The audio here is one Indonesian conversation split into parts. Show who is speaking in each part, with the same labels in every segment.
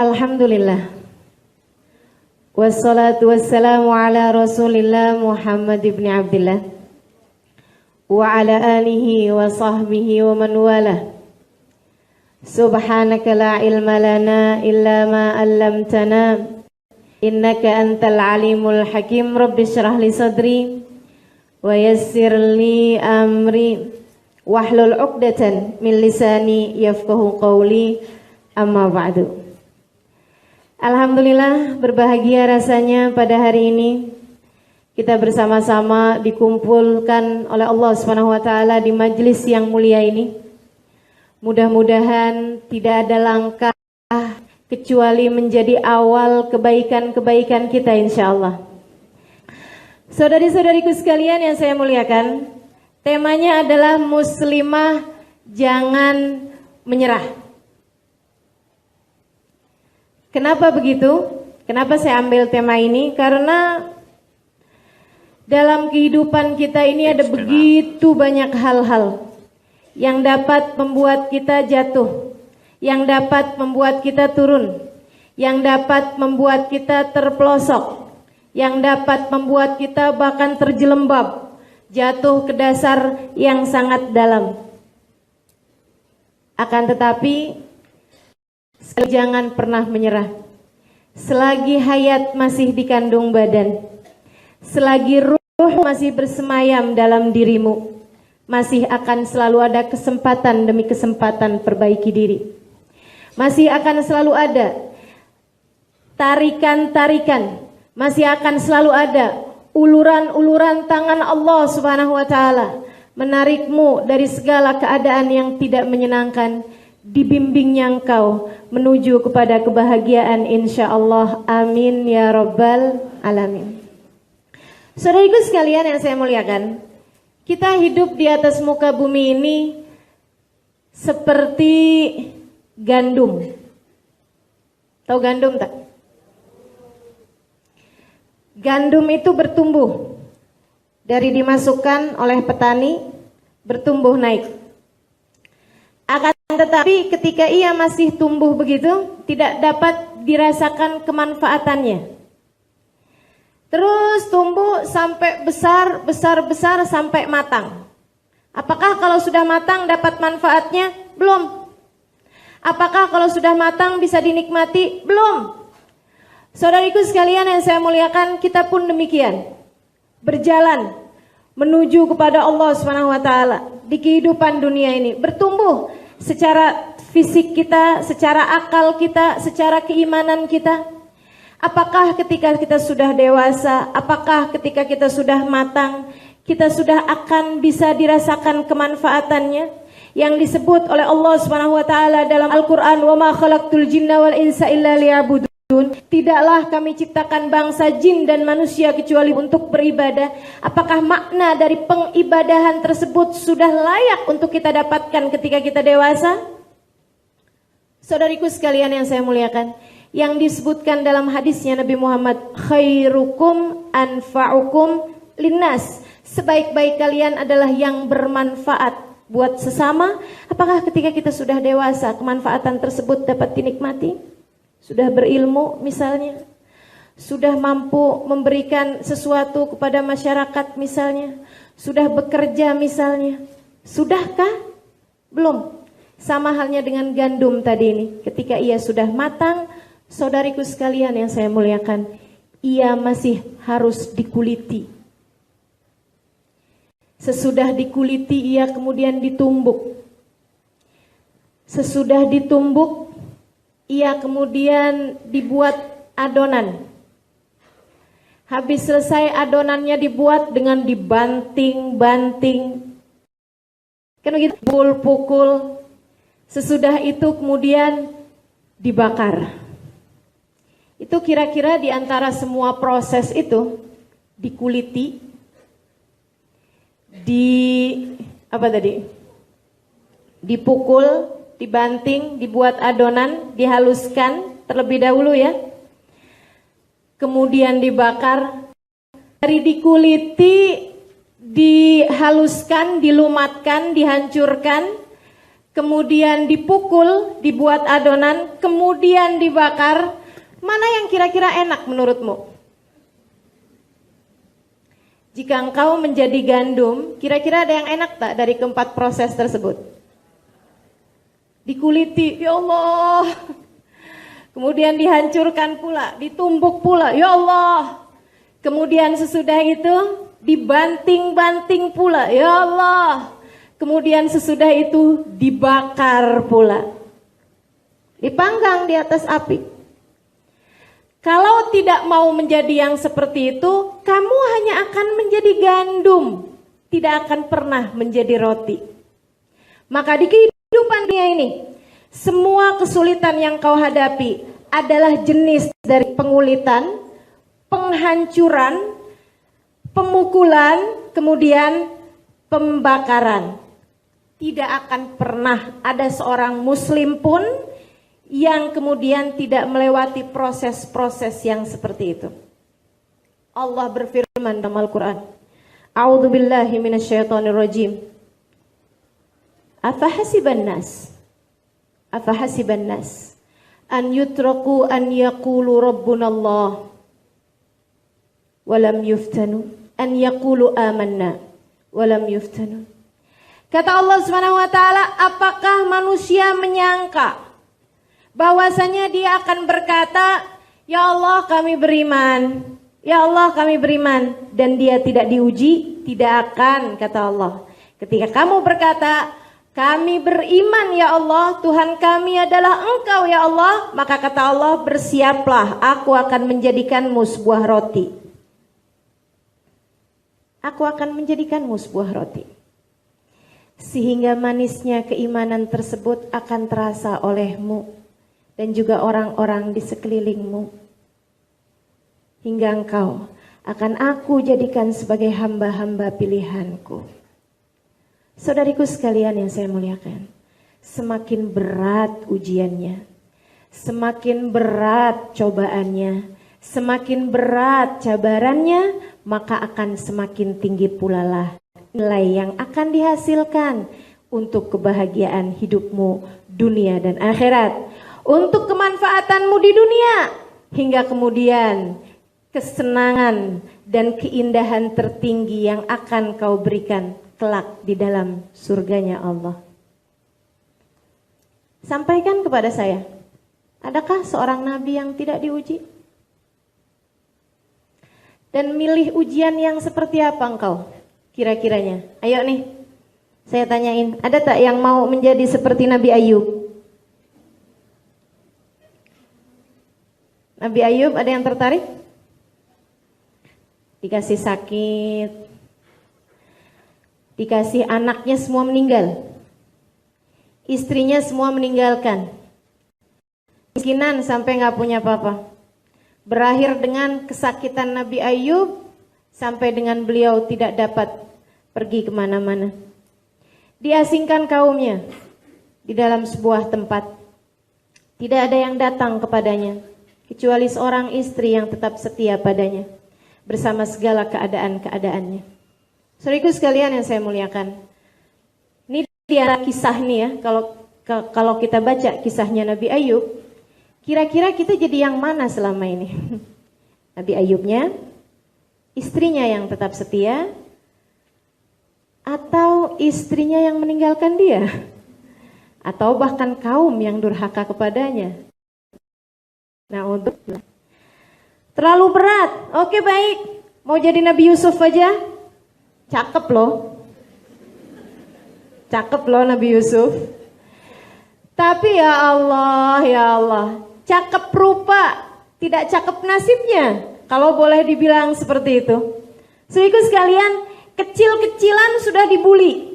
Speaker 1: Alhamdulillah. Wassalatu wassalamu ala Rasulillah Muhammad ibn Abdillah wa ala alihi wa sahbihi wa man walah. Subhanaka la ilma lana illa ma 'allamtana innaka antal alimul hakim. Rabbi shrah li sadri wa yassir li amri wahlul 'uqdatan min lisani yafqahu qawli. Amma ba'du. Alhamdulillah, berbahagia rasanya pada hari ini kita bersama-sama dikumpulkan oleh Allah Subhanahu wa taala di majelis yang mulia ini. Mudah-mudahan tidak ada langkah kecuali menjadi awal kebaikan-kebaikan kita insyaallah. Saudari-saudariku sekalian yang saya muliakan, temanya adalah muslimah jangan menyerah. Kenapa begitu? Kenapa saya ambil tema ini? Karena dalam kehidupan kita ini ada begitu banyak hal-hal yang dapat membuat kita jatuh, yang dapat membuat kita turun, yang dapat membuat kita terpelosok, yang dapat membuat kita bahkan terjelembab, jatuh ke dasar yang sangat dalam. Akan tetapi jangan pernah menyerah. Selagi hayat masih dikandung badan, selagi ruh masih bersemayam dalam dirimu, masih akan selalu ada kesempatan demi kesempatan perbaiki diri. Masih akan selalu ada tarikan-tarikan, masih akan selalu ada uluran-uluran tangan Allah Subhanahu wa taala menarikmu dari segala keadaan yang tidak menyenangkan, dibimbingnya engkau menuju kepada kebahagiaan insyaallah. Amin ya rabbal alamin. Saudaraku sekalian yang saya muliakan, kita hidup di atas muka bumi ini seperti gandum. Tahu gandum tak? Gandum itu bertumbuh dari dimasukkan oleh petani, bertumbuh naik. Akan tetapi ketika ia masih tumbuh begitu, tidak dapat dirasakan kemanfaatannya. Terus tumbuh sampai besar sampai matang. Apakah kalau sudah matang dapat manfaatnya? Belum. Apakah kalau sudah matang bisa dinikmati? Belum. Saudariku sekalian yang saya muliakan, kita pun demikian. Berjalan menuju kepada Allah Subhanahu wa taala di kehidupan dunia ini, bertumbuh secara fisik kita, secara akal kita, secara keimanan kita. Apakah ketika kita sudah dewasa, apakah ketika kita sudah matang, kita sudah akan bisa dirasakan kemanfaatannya yang disebut oleh Allah Subhanahu wa taala dalam Al-Qur'an, "Wa ma khalaqtul jinna wal insa illa liya'budun." Tidaklah kami ciptakan bangsa jin dan manusia kecuali untuk beribadah. Apakah makna dari pengibadahan tersebut sudah layak untuk kita dapatkan ketika kita dewasa? Saudariku sekalian yang saya muliakan, yang disebutkan dalam hadisnya Nabi Muhammad, khairukum anfa'ukum linnas, sebaik-baik kalian adalah yang bermanfaat buat sesama. Apakah ketika kita sudah dewasa kemanfaatan tersebut dapat dinikmati? Sudah berilmu misalnya, sudah mampu memberikan sesuatu kepada masyarakat misalnya, sudah bekerja misalnya, sudahkah? Belum. Sama halnya dengan gandum tadi ini, ketika ia sudah matang, saudariku sekalian yang saya muliakan, ia masih harus dikuliti. Sesudah dikuliti ia kemudian ditumbuk. Sesudah ditumbuk ia kemudian dibuat adonan. Habis selesai adonannya dibuat dengan dibanting-banting, kan begitu, pukul-pukul. Sesudah itu kemudian dibakar. Itu kira-kira di antara semua proses itu, dikuliti, dipukul, dibanting, dibuat adonan, dihaluskan terlebih dahulu ya. Kemudian dibakar. Dari dikuliti, dihaluskan, dilumatkan, dihancurkan. kemudian dipukul, dibuat adonan, kemudian dibakar, mana yang kira-kira enak menurutmu? Jika engkau menjadi gandum, kira-kira ada yang enak tak dari keempat proses tersebut? Dikuliti, ya Allah. Kemudian dihancurkan pula, ditumbuk pula, ya Allah. Kemudian sesudah itu dibanting-banting pula, ya Allah. Kemudian sesudah itu dibakar pula, dipanggang di atas api. Kalau tidak mau menjadi yang seperti itu, kamu hanya akan menjadi gandum, tidak akan pernah menjadi roti. Maka di kehidupan dunia ini, semua kesulitan yang kau hadapi adalah jenis dari pengulitan, penghancuran, pemukulan, kemudian pembakaran. Tidak akan pernah ada seorang muslim pun yang kemudian tidak melewati proses-proses yang seperti itu. Allah berfirman dalam Al-Quran, A'udzubillahi minasyaitonirrajim. Afahasiban nas an yutraku an yaqulu rabbunallah walam yuftanu an yaqulu amanna walam yuftanu. Kata Allah Subhanahu wa taala, apakah manusia menyangka bahwasanya dia akan berkata, ya Allah kami beriman, ya Allah kami beriman, dan dia tidak diuji? Tidak akan, kata Allah. Ketika kamu berkata, kami beriman ya Allah, Tuhan kami adalah Engkau ya Allah, maka kata Allah, bersiaplah, aku akan menjadikanmu sebuah roti. Aku akan menjadikanmu sebuah roti. Sehingga manisnya keimanan tersebut akan terasa olehmu dan juga orang-orang di sekelilingmu. Hingga engkau akan aku jadikan sebagai hamba-hamba pilihanku. Saudariku sekalian yang saya muliakan, semakin berat ujiannya, semakin berat cobaannya, semakin berat cabarannya, maka akan semakin tinggi pula lah nilai yang akan dihasilkan untuk kebahagiaan hidupmu dunia dan akhirat, untuk kemanfaatanmu di dunia, hingga kemudian kesenangan dan keindahan tertinggi yang akan kau berikan kelak di dalam surganya Allah. Sampaikan kepada saya, adakah seorang nabi yang tidak diuji? Dan milih ujian yang seperti apa engkau kira-kiranya? Ayo nih, saya tanyain, ada tak yang mau menjadi seperti Nabi Ayub? Nabi Ayub, ada yang tertarik? Dikasih sakit, dikasih anaknya semua meninggal, istrinya semua meninggalkan, miskinan sampai gak punya apa-apa. Berakhir dengan kesakitan Nabi Ayub sampai dengan beliau tidak dapat pergi kemana-mana. Diasingkan kaumnya di dalam sebuah tempat. Tidak ada yang datang kepadanya kecuali seorang istri yang tetap setia padanya bersama segala keadaan-keadaannya. Saudaraku sekalian yang saya muliakan, ini dia kisah nih ya. Kalau kita baca kisahnya Nabi Ayub, kira-kira kita jadi yang mana selama ini? Nabi Ayubnya, istrinya yang tetap setia, atau istrinya yang meninggalkan dia, atau bahkan kaum yang durhaka kepadanya? Nah, untuk terlalu berat. Oke, baik, mau jadi Nabi Yusuf aja, cakep loh, Nabi Yusuf. Tapi ya Allah, cakep rupa, tidak cakep nasibnya, kalau boleh dibilang seperti itu. Saudaraku sekalian, kecil-kecilan sudah dibuli.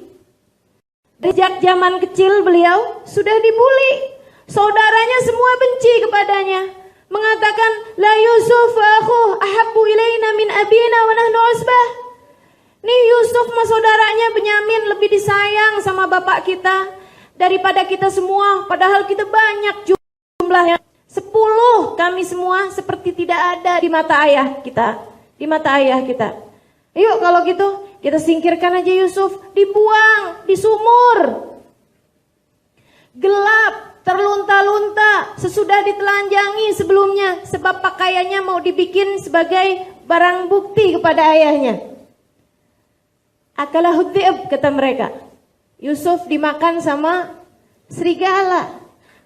Speaker 1: Sejak zaman kecil beliau sudah dibuli. Saudaranya semua benci kepadanya, mengatakan, la Yusuf akhu ahabbu ilaina min abina wa nahnu usbah. Nih Yusuf sama saudaranya Benyamin lebih disayang sama bapak kita daripada kita semua, padahal kita banyak jumlahnya. 10 kami semua seperti tidak ada di mata ayah kita, Yuk kalau gitu kita singkirkan aja Yusuf, dibuang di sumur. gelap, terlunta-lunta, sesudah ditelanjangi sebelumnya, sebab pakaiannya mau dibikin sebagai barang bukti kepada ayahnya. Akalahu dhi'b, kata mereka. Yusuf dimakan sama serigala.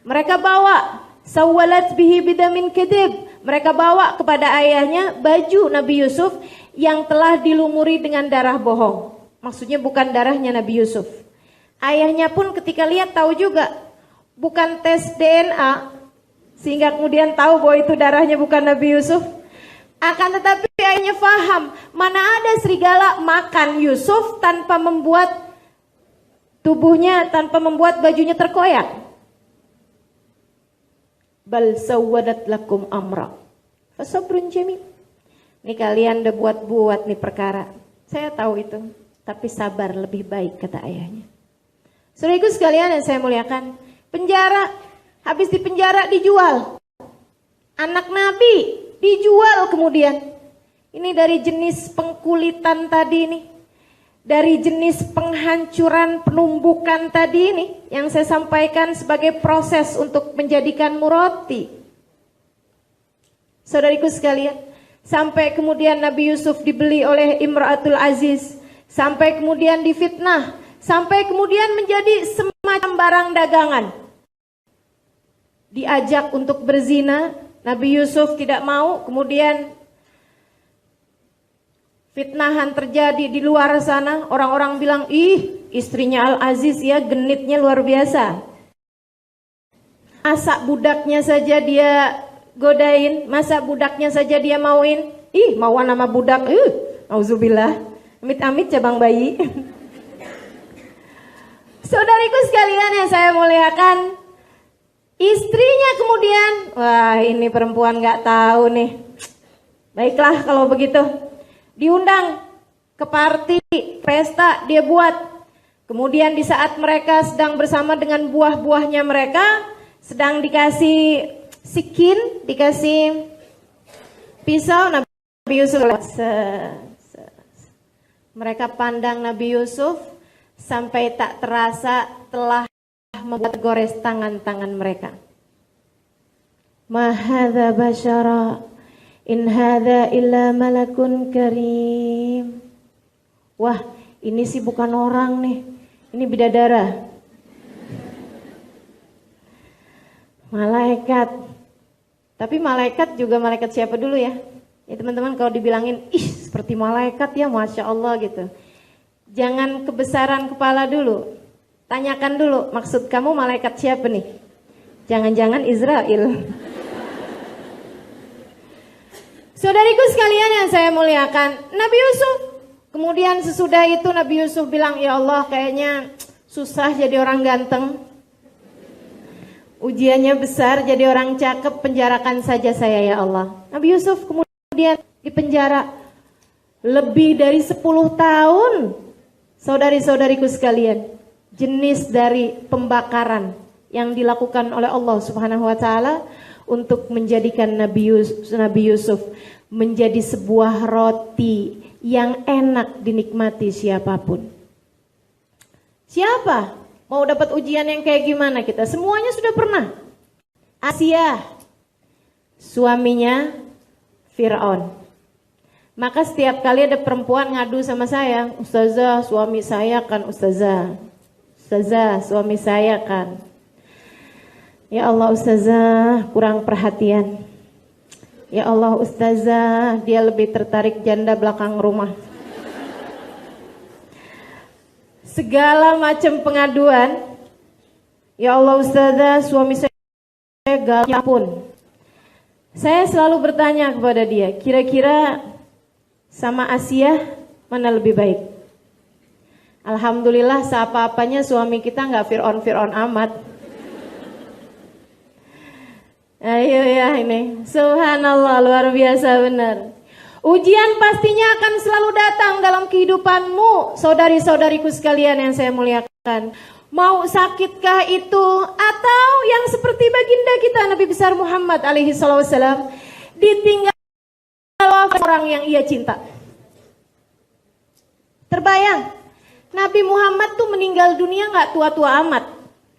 Speaker 1: Mereka bawa sawwalat bihi bidamin kadhib. Mereka bawa kepada ayahnya baju Nabi Yusuf yang telah dilumuri dengan darah bohong. Maksudnya bukan darahnya Nabi Yusuf. Ayahnya pun ketika lihat tahu juga, bukan tes DNA, sehingga kemudian tahu bahwa itu darahnya bukan Nabi Yusuf. Akan tetapi ayahnya faham, mana ada serigala makan Yusuf tanpa membuat tubuhnya, tanpa membuat bajunya terkoyak. Bal sawwadat lakum amra fasabrun jamil. Ini kalian udah buat-buat nih perkara. Saya tahu itu, tapi sabar lebih baik, kata ayahnya. Saudaraku sekalian yang saya muliakan, penjara, habis di penjara dijual. Anak Nabi dijual kemudian. Ini dari jenis pengkulitan tadi nih. Dari jenis penghancuran, penumbukan tadi ini yang saya sampaikan sebagai proses untuk menjadikan roti. Saudariku sekalian, sampai kemudian Nabi Yusuf dibeli oleh Imra'atul Aziz, sampai kemudian difitnah, sampai kemudian menjadi semacam barang dagangan. Diajak untuk berzina, Nabi Yusuf tidak mau, kemudian fitnahan terjadi di luar sana. Orang-orang bilang, ih istrinya Al-Aziz ya genitnya luar biasa. Masa budaknya saja dia godain, masa budaknya saja dia mauin. Ih mauan nama budak, auzubillah. Amit-amit cabang bayi. Saudariku sekalian yang saya muliakan, istrinya kemudian, wah ini perempuan gak tahu nih. Baiklah kalau begitu. Diundang ke party, pesta dia buat. Kemudian di saat mereka sedang bersama dengan buah-buahnya mereka, sedang dikasih sikin, dikasih pisau, Nabi Yusuf. Mereka pandang Nabi Yusuf sampai tak terasa telah membuat gores tangan-tangan mereka. Ma hadza basyara in hadza illa malakun karim. Wah, ini sih bukan orang nih. Ini bidadara. Malaikat. Tapi malaikat juga malaikat siapa dulu ya? Ya teman-teman, kalau dibilangin, ih seperti malaikat ya, Masya Allah gitu. Jangan kebesaran kepala dulu. Tanyakan dulu, maksud kamu malaikat siapa nih? Jangan-jangan Israel. Saudariku sekalian yang saya muliakan, Nabi Yusuf. Kemudian sesudah itu Nabi Yusuf bilang, ya Allah kayaknya susah jadi orang ganteng. Ujiannya besar jadi orang cakep, penjarakan saja saya ya Allah. Nabi Yusuf kemudian dipenjara lebih dari 10 tahun. Saudari-saudariku sekalian, jenis dari pembakaran yang dilakukan oleh Allah Subhanahu wa taala untuk menjadikan Nabi Yusuf menjadi sebuah roti yang enak dinikmati siapapun. Siapa mau dapat ujian yang kayak gimana kita? Semuanya sudah pernah. Asia, suaminya Fir'aun. Maka setiap kali ada perempuan ngadu sama saya, Ustazah suami saya kan, Ustazah suami saya kan. Ya Allah Ustazah kurang perhatian. Ya Allah Ustazah dia lebih tertarik janda belakang rumah. Segala macam pengaduan. Ya Allah Ustazah suami saya galak pun. Saya selalu bertanya kepada dia, kira-kira sama Asia mana lebih baik? Alhamdulillah seapa-apanya suami kita nggak Fir'aun amat. Ayo ya ini, subhanallah luar biasa benar. Ujian pastinya akan selalu datang dalam kehidupanmu, saudari-saudariku sekalian yang saya muliakan. Mau sakitkah itu, atau yang seperti baginda kita Nabi besar Muhammad alaihi wasallam, ditinggal orang yang ia cinta. Terbayang, Nabi Muhammad tuh meninggal dunia nggak tua-tua amat.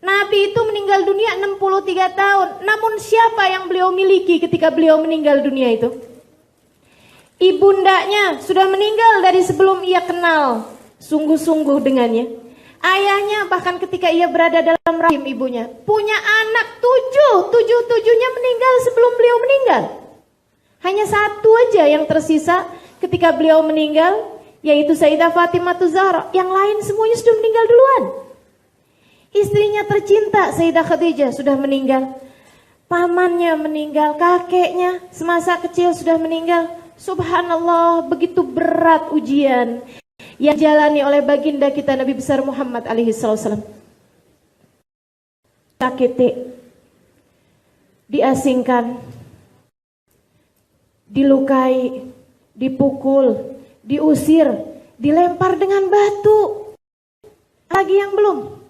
Speaker 1: Nabi itu meninggal dunia 63 tahun. Namun siapa yang beliau miliki ketika beliau meninggal dunia itu? Ibundanya sudah meninggal dari sebelum ia kenal sungguh-sungguh dengannya. Ayahnya bahkan ketika ia berada dalam rahim ibunya punya anak tujuhnya meninggal sebelum beliau meninggal. Hanya satu aja yang tersisa ketika beliau meninggal, yaitu Sayyidah Fatimah Zahra. Yang lain semuanya sudah meninggal duluan. Istrinya tercinta Sayyidah Khadijah sudah meninggal. Pamannya meninggal, kakeknya semasa kecil sudah meninggal. Subhanallah, begitu berat ujian yang dijalani oleh baginda kita Nabi besar Muhammad alaihi salam. Sakiti, diasingkan, dilukai, dipukul, diusir, dilempar dengan batu. Lagi yang belum.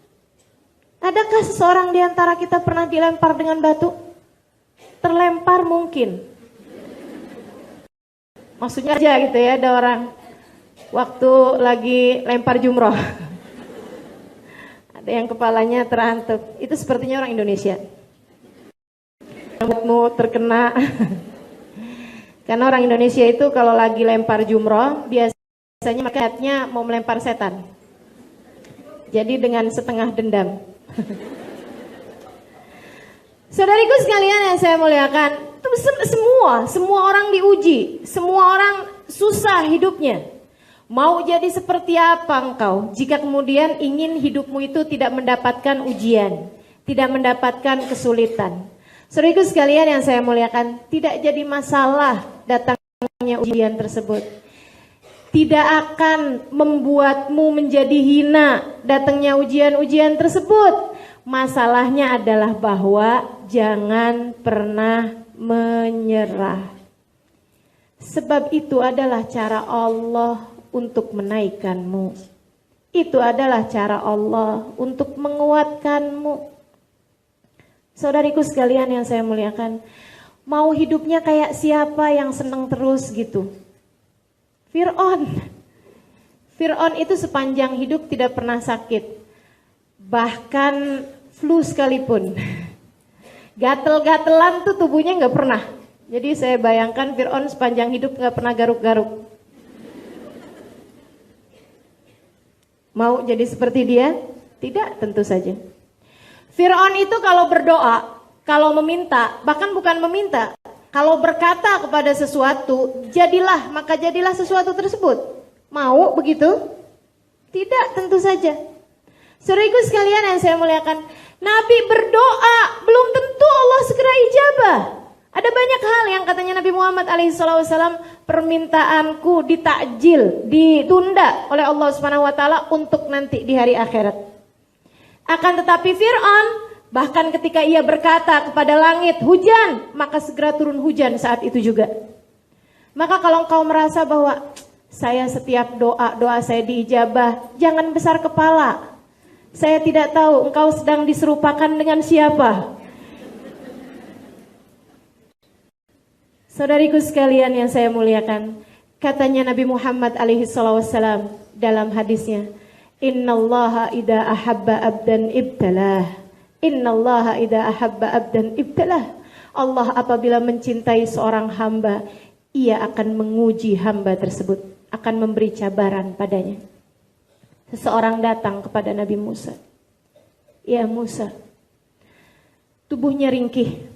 Speaker 1: Adakah seseorang di antara kita pernah dilempar dengan batu? Terlempar mungkin. Maksudnya aja gitu ya, ada orang waktu lagi lempar jumroh. Ada yang kepalanya terantuk. Itu sepertinya orang Indonesia. Rambutmu terkena. Karena orang Indonesia itu kalau lagi lempar jumroh, biasanya makanya mau melempar setan. Jadi dengan setengah dendam. Saudariku sekalian yang saya muliakan, semua orang diuji, semua orang susah hidupnya. Mau jadi seperti apa engkau jika kemudian ingin hidupmu itu tidak mendapatkan ujian, tidak mendapatkan kesulitan. Saudariku sekalian yang saya muliakan, tidak jadi masalah datangnya ujian tersebut. Tidak akan membuatmu menjadi hina datangnya ujian-ujian tersebut. Masalahnya adalah bahwa jangan pernah menyerah. Sebab itu adalah cara Allah untuk menaikkanmu. Itu adalah cara Allah untuk menguatkanmu. Saudariku sekalian yang saya muliakan, mau hidupnya kayak siapa yang senang terus gitu? Fir'aun itu sepanjang hidup tidak pernah sakit. Bahkan flu sekalipun. Gatel-gatelan tuh tubuhnya nggak pernah. Jadi saya bayangkan Fir'aun sepanjang hidup nggak pernah garuk-garuk. Mau jadi seperti dia? Tidak, tentu saja. Fir'aun itu kalau berdoa, kalau meminta, bahkan bukan meminta, kalau berkata kepada sesuatu, jadilah, maka jadilah sesuatu tersebut. Mau begitu? Tidak, tentu saja. Saudaraku sekalian yang saya muliakan, Nabi berdoa, belum tentu Allah segera ijabah. Ada banyak hal yang katanya Nabi Muhammad alaihissalam, permintaanku ditakjil, ditunda oleh Allah Subhanahu wa taala untuk nanti di hari akhirat. Akan tetapi Fir'aun, bahkan ketika ia berkata kepada langit, hujan, maka segera turun hujan saat itu juga. Maka kalau engkau merasa bahwa saya setiap doa saya diijabah, jangan besar kepala. Saya tidak tahu engkau sedang diserupakan dengan siapa. Saudariku sekalian yang saya muliakan, katanya Nabi Muhammad alaihissalam dalam hadisnya, Innallaha idza ahabba abdan ibtalah. Innallaha idza ahabba abdan ibtalah. Allah apabila mencintai seorang hamba, ia akan menguji hamba tersebut, akan memberi cabaran padanya. Seseorang datang kepada Nabi Musa. Ya Musa, tubuhnya ringkih.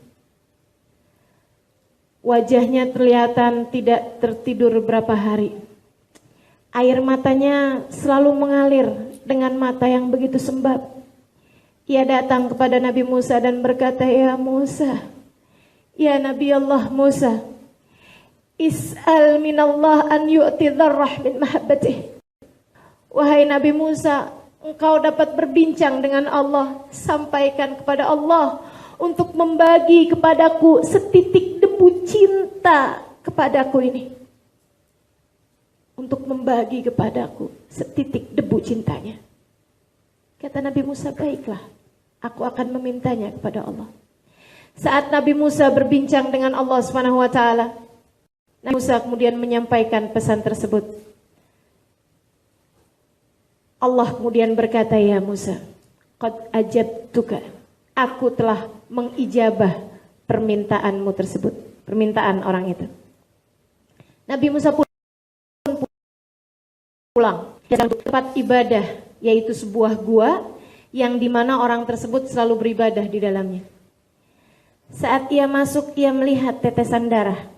Speaker 1: Wajahnya kelihatan tidak tertidur berapa hari. Air matanya selalu mengalir dengan mata yang begitu sembab. Ia datang kepada Nabi Musa dan berkata, Ya Musa, ya Nabi Allah Musa, is'al minallah an yu'ti dzarrah min mahabbatih. Wahai Nabi Musa, engkau dapat berbincang dengan Allah, sampaikan kepada Allah untuk membagi kepadaku setitik debu cinta kepadaku ini. Untuk membagi kepadaku setitik debu cintanya. Kata Nabi Musa, baiklah, aku akan memintanya kepada Allah. Saat Nabi Musa berbincang dengan Allah Subhanahu wa taala, Nabi Musa kemudian menyampaikan pesan tersebut. Allah kemudian berkata, ya Musa, qad ajabtuka, aku telah mengijabah permintaanmu tersebut, permintaan orang itu. Nabi Musa pun pulang ke tempat ibadah, yaitu sebuah gua yang dimana orang tersebut selalu beribadah di dalamnya. Saat ia masuk, ia melihat tetesan darah.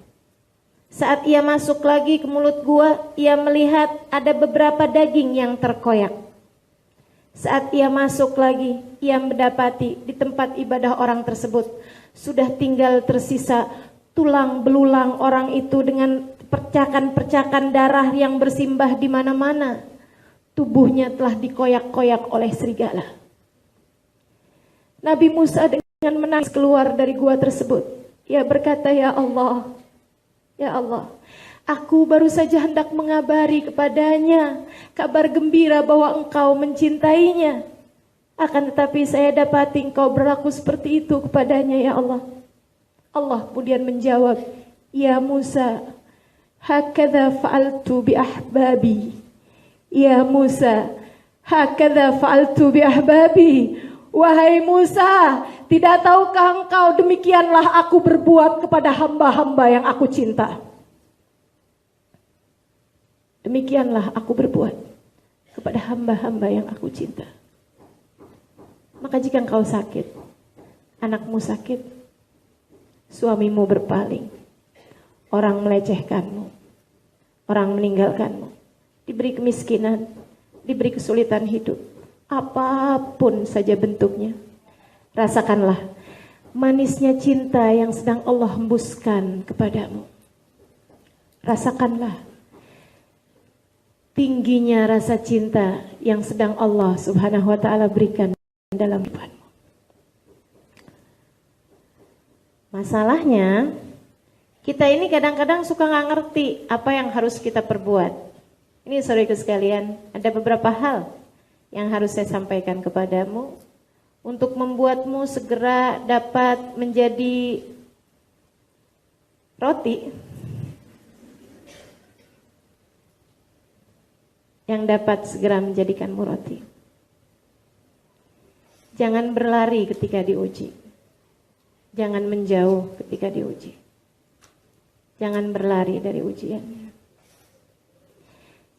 Speaker 1: Saat ia masuk lagi ke mulut gua, ia melihat ada beberapa daging yang terkoyak. Saat ia masuk lagi, ia mendapati di tempat ibadah orang tersebut sudah tinggal tersisa tulang belulang orang itu dengan percakan-percakan darah yang bersimbah di mana-mana. Tubuhnya telah dikoyak-koyak oleh serigala. Nabi Musa dengan menangis keluar dari gua tersebut. Ia berkata, ya Allah, aku baru saja hendak mengabari kepadanya kabar gembira bahwa engkau mencintainya. Akan tetapi saya dapati engkau berlaku seperti itu kepadanya, ya Allah. Allah kemudian menjawab, ya Musa, hakadha fa'altu bi ahbabi. Ya Musa, hakadha fa'altu bi ahbabi. Wahai Musa, tidak tahukah engkau demikianlah aku berbuat kepada hamba-hamba yang aku cinta. Demikianlah aku berbuat kepada hamba-hamba yang aku cinta. Maka jika engkau sakit, anakmu sakit, suamimu berpaling, orang melecehkanmu, orang meninggalkanmu, diberi kemiskinan, diberi kesulitan hidup, apapun saja bentuknya, rasakanlah manisnya cinta yang sedang Allah hembuskan kepadamu. Rasakanlah tingginya rasa cinta yang sedang Allah Subhanahu wa ta'ala berikan dalam hidupmu. Masalahnya, kita ini kadang-kadang suka nggak ngerti apa yang harus kita perbuat. Ini saudaraku sekalian, ada beberapa hal yang harus saya sampaikan kepadamu untuk membuatmu segera dapat menjadi roti yang dapat segera menjadikanmu roti. Jangan berlari ketika diuji. Jangan menjauh ketika diuji. Jangan berlari dari ujiannya.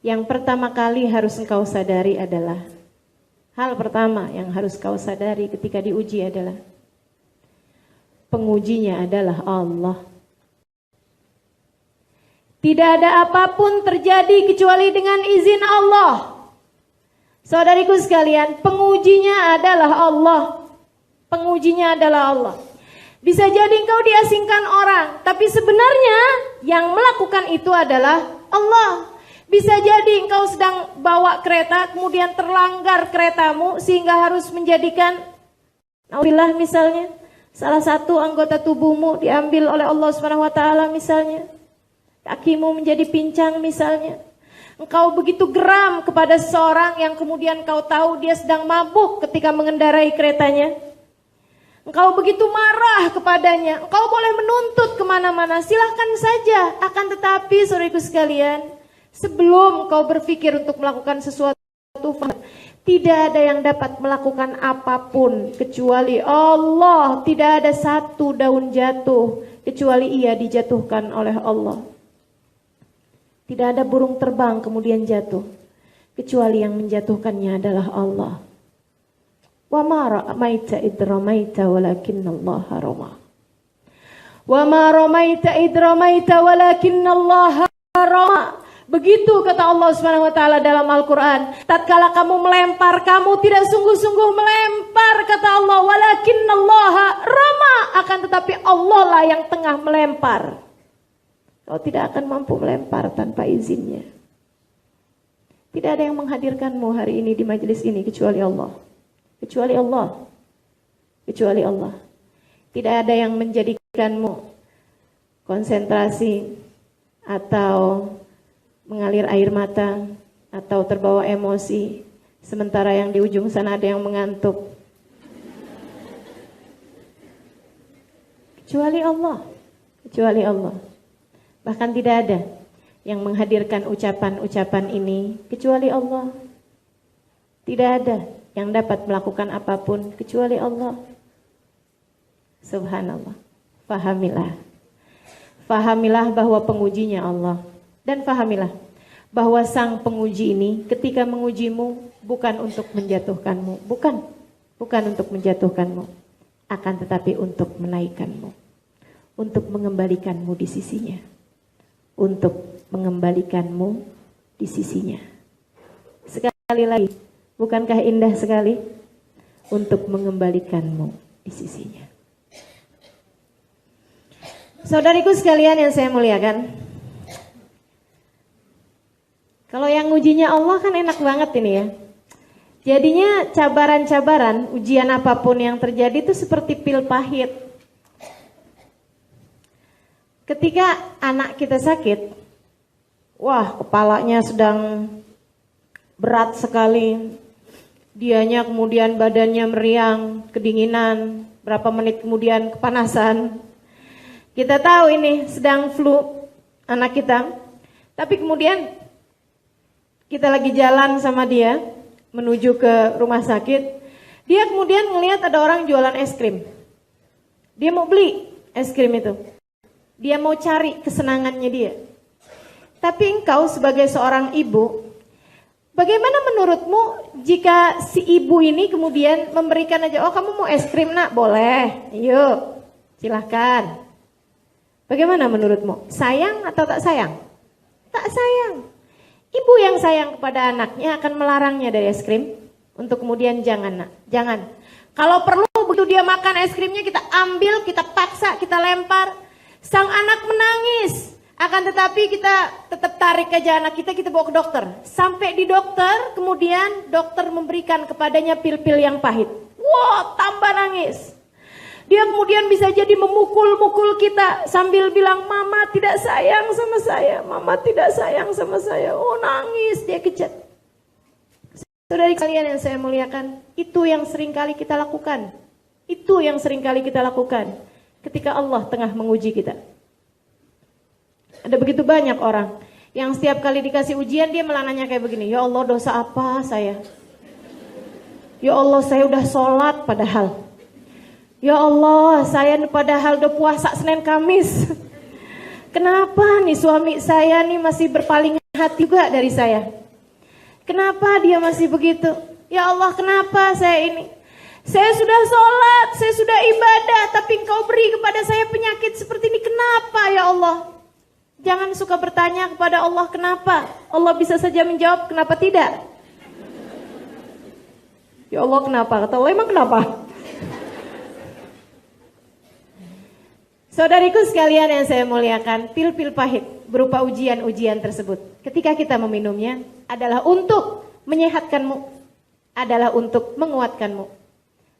Speaker 1: Yang pertama kali harus engkau sadari adalah, hal pertama yang harus kau sadari ketika diuji adalah, pengujinya adalah Allah. Tidak ada apapun terjadi kecuali dengan izin Allah. Saudariku sekalian, pengujinya adalah Allah. Pengujinya adalah Allah. Bisa jadi engkau diasingkan orang, tapi sebenarnya yang melakukan itu adalah Allah. Bisa jadi engkau sedang bawa kereta, kemudian terlanggar keretamu sehingga harus menjadikan, nauzubillah misalnya, salah satu anggota tubuhmu diambil oleh Allah Subhanahu wa taala misalnya. Kakimu menjadi pincang misalnya. Engkau begitu geram kepada seseorang yang kemudian kau tahu dia sedang mabuk ketika mengendarai keretanya. Engkau begitu marah kepadanya. Engkau boleh menuntut kemana-mana, silahkan saja. Akan tetapi saudaraku sekalian, sebelum kau berpikir untuk melakukan sesuatu, tidak ada yang dapat melakukan apapun kecuali Allah. Tidak ada satu daun jatuh kecuali ia dijatuhkan oleh Allah. Tidak ada burung terbang kemudian jatuh kecuali yang menjatuhkannya adalah Allah. Wa ma ramaita id ramaita walakinnallaha rama. Wa ma ramaita id ramaita walakinnallaha rama. Begitu kata Allah Subhanahu wa taala dalam Al-Qur'an. Tatkala kamu melempar, kamu tidak sungguh-sungguh melempar, kata Allah, walakinnallaha rama, akan tetapi Allah lah yang tengah melempar. Kau tidak akan mampu melempar tanpa izinnya. Tidak ada yang menghadirkanmu hari ini di majelis ini kecuali Allah. Kecuali Allah. Kecuali Allah. Tidak ada yang menjadikanmu konsentrasi atau mengalir air mata atau terbawa emosi, sementara yang di ujung sana ada yang mengantuk. Kecuali Allah. Kecuali Allah. Bahkan tidak ada yang menghadirkan ucapan-ucapan ini kecuali Allah. Tidak ada yang dapat melakukan apapun kecuali Allah. Subhanallah. Fahamilah. Fahamilah bahwa pengujinya Allah. Dan fahamilah bahwa sang penguji ini ketika mengujimu bukan untuk menjatuhkanmu. Bukan untuk menjatuhkanmu. Akan tetapi untuk menaikkanmu. Untuk mengembalikanmu di sisinya. Untuk mengembalikanmu di sisinya. Sekali lagi, bukankah indah sekali? Untuk mengembalikanmu di sisinya. Saudariku sekalian yang saya muliakan, kalau yang ujinya Allah kan enak banget ini ya. Jadinya cabaran-cabaran, ujian apapun yang terjadi itu seperti pil pahit. Ketika anak kita sakit, wah kepalanya sedang berat sekali, dianya kemudian badannya meriang, kedinginan, berapa menit kemudian kepanasan. Kita tahu ini sedang flu anak kita, tapi kemudian kita lagi jalan sama dia menuju ke rumah sakit, dia kemudian ngelihat ada orang jualan es krim. Dia mau beli es krim itu, dia mau cari kesenangannya dia. Tapi engkau sebagai seorang ibu, bagaimana menurutmu jika si ibu ini kemudian memberikan aja, oh kamu mau es krim nak? Boleh, yuk silahkan. Bagaimana menurutmu? Sayang atau tak sayang? Tak sayang. Ibu yang sayang kepada anaknya akan melarangnya dari es krim untuk kemudian jangan nak, jangan. Kalau perlu begitu dia makan es krimnya kita ambil, kita paksa, kita lempar. Sang anak menangis. Akan tetapi kita tetap tarik aja anak kita bawa ke dokter. Sampai di dokter, kemudian dokter memberikan kepadanya pil-pil yang pahit. Wow, tambah nangis. Dia kemudian bisa jadi memukul-mukul kita sambil bilang, mama tidak sayang sama saya, mama tidak sayang sama saya. Oh nangis, dia kejat. Saudara kalian yang saya muliakan, itu yang sering kali kita lakukan. Itu yang sering kali kita lakukan ketika Allah tengah menguji kita. Ada begitu banyak orang yang setiap kali dikasih ujian dia malah nanya kayak begini, ya Allah dosa apa saya? Ya Allah saya udah sholat padahal. Ya Allah, saya padahal udah puasa Senin Kamis. Kenapa nih suami saya nih masih berpaling hati juga dari saya? Kenapa dia masih begitu? Ya Allah, kenapa saya ini? Saya sudah sholat, saya sudah ibadah, tapi engkau beri kepada saya penyakit seperti ini. Kenapa ya Allah? Jangan suka bertanya kepada Allah kenapa. Allah bisa saja menjawab kenapa tidak. Ya Allah kenapa? Kata Allah emang kenapa? Saudariku sekalian yang saya muliakan, pil-pil pahit berupa ujian-ujian tersebut, ketika kita meminumnya adalah untuk menyehatkanmu, adalah untuk menguatkanmu,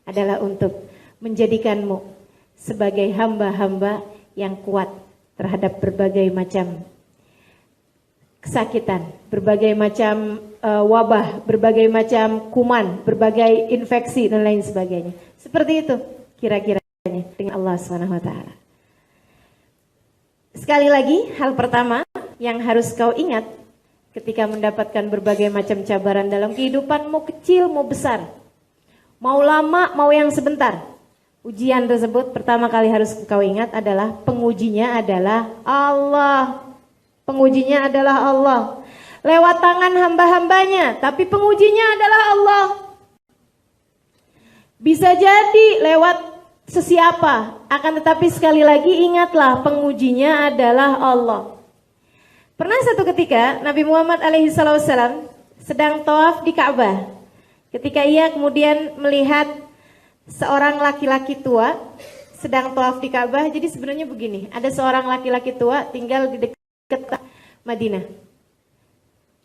Speaker 1: adalah untuk menjadikanmu sebagai hamba-hamba yang kuat terhadap berbagai macam kesakitan, berbagai macam wabah, berbagai macam kuman, berbagai infeksi dan lain sebagainya. Seperti itu kira-kiranya dengan Allah SWT. Sekali lagi, hal pertama yang harus kau ingat ketika mendapatkan berbagai macam cabaran dalam kehidupan, mau kecil mau besar, mau lama mau yang sebentar, ujian tersebut pertama kali harus kau ingat adalah pengujinya adalah Allah. Pengujinya adalah Allah. Lewat tangan hamba-hambanya, tapi pengujinya adalah Allah. Bisa jadi lewat sesiapa, akan tetapi sekali lagi ingatlah pengujinya adalah Allah. Pernah satu ketika Nabi Muhammad alaihissalam sedang tawaf di Ka'bah. Ketika ia kemudian melihat seorang laki-laki tua sedang tawaf di Ka'bah. Jadi sebenarnya begini, ada seorang laki-laki tua tinggal di dekat Madinah,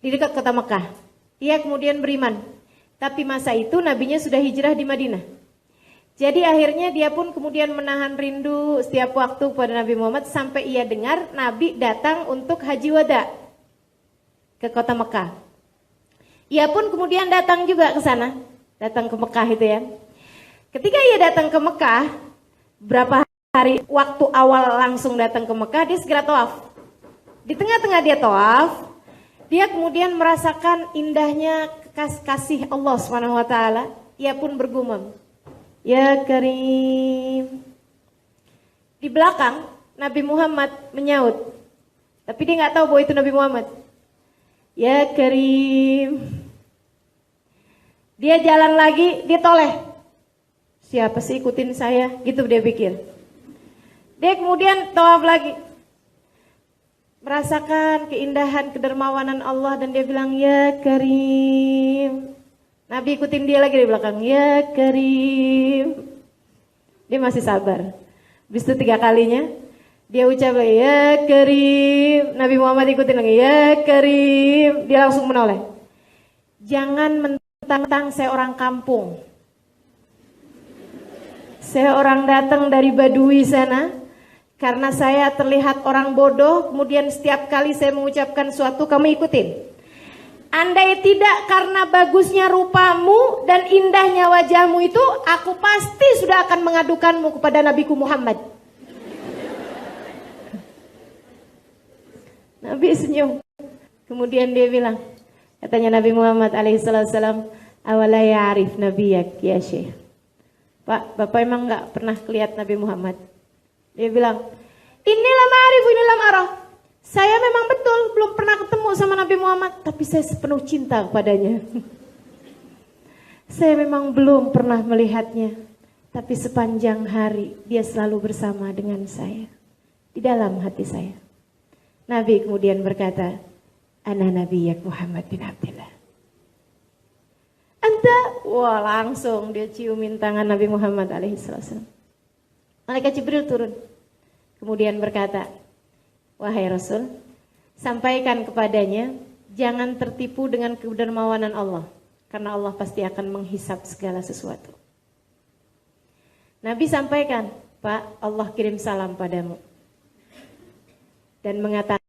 Speaker 1: di dekat kota Mekah. Ia kemudian beriman, tapi masa itu nabinya sudah hijrah di Madinah. Jadi akhirnya dia pun kemudian menahan rindu setiap waktu pada Nabi Muhammad sampai ia dengar Nabi datang untuk haji wada ke kota Mekah. Ia pun kemudian datang juga ke sana, datang ke Mekah itu ya. Ketika ia datang ke Mekah, berapa hari waktu awal langsung datang ke Mekah, dia segera tawaf. Di tengah-tengah dia tawaf, dia kemudian merasakan indahnya kasih Allah SWT ia pun bergumam, "Ya Karim." Di belakang Nabi Muhammad menyaut, tapi dia nggak tahu bahwa itu Nabi Muhammad. "Ya Karim." Dia jalan lagi, dia toleh. Siapa sih ikutin saya? Gitu dia pikir. Dia kemudian tawaf lagi. Merasakan keindahan, kedermawanan Allah dan dia bilang, "Ya Karim." Nabi ikutin dia lagi di belakang, "Ya Karim." Dia masih sabar. Habis itu 3 kalinya dia ucap lagi, "Ya Karim." Nabi Muhammad ikutin lagi, "Ya Karim." Dia langsung menoleh. Jangan mentang-mentang saya orang kampung. Saya orang datang dari Badui sana. Karena saya terlihat orang bodoh, kemudian setiap kali saya mengucapkan suatu kamu ikutin. Andai tidak karena bagusnya rupamu dan indahnya wajahmu itu, aku pasti sudah akan mengadukanmu kepada Nabiku Muhammad. Nabi senyum. Kemudian dia bilang, katanya Nabi Muhammad alaihissalam, "Awala ya'rif nabiyak ya Syekh." Pak, Bapak emang gak pernah lihat Nabi Muhammad? Dia bilang, "Inilah ma'arif, inilah marah." Saya memang betul belum pernah ketemu sama Nabi Muhammad, tapi saya sepenuh cinta kepadanya. Saya memang belum pernah melihatnya, tapi sepanjang hari dia selalu bersama dengan saya di dalam hati saya. Nabi kemudian berkata, "Ana nabiyyak Muhammad bin Abdullah." Anta, wah langsung dia ciumin tangan Nabi Muhammad alaihissalam. Malaikat Jibril turun, kemudian berkata, "Wahai Rasul, sampaikan kepadanya, jangan tertipu dengan kedermawanan Allah, karena Allah pasti akan menghisap segala sesuatu." Nabi sampaikan, "Pak, Allah kirim salam padamu." Dan mengatakan,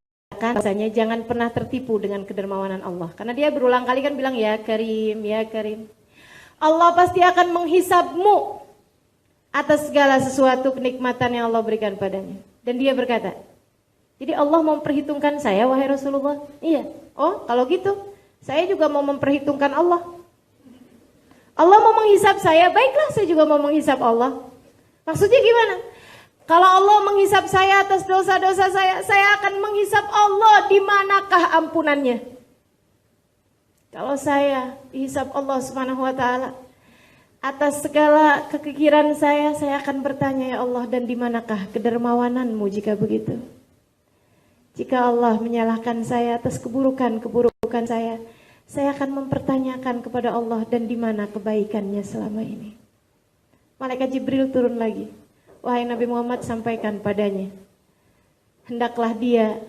Speaker 1: rasanya jangan pernah tertipu dengan kedermawanan Allah. Karena dia berulang kali kan bilang, "Ya Karim, ya Karim." Allah pasti akan menghisapmu atas segala sesuatu kenikmatan yang Allah berikan padanya. Dan dia berkata, "Jadi Allah mau memperhitungkan saya, wahai Rasulullah?" "Iya." "Oh, kalau gitu, saya juga mau memperhitungkan Allah. Allah mau menghisap saya, baiklah saya juga mau menghisap Allah." Maksudnya gimana? Kalau Allah menghisap saya atas dosa-dosa saya akan menghisap Allah di manakah ampunannya. Kalau saya dihisap Allah Subhanahu wa taala atas segala kekikiran saya akan bertanya, "Ya Allah, dan di manakah kedermawananmu jika begitu?" Jika Allah menyalahkan saya atas keburukan saya akan mempertanyakan kepada Allah, dan di mana kebaikannya selama ini. Malaikat Jibril turun lagi. "Wahai Nabi Muhammad, sampaikan padanya. Hendaklah dia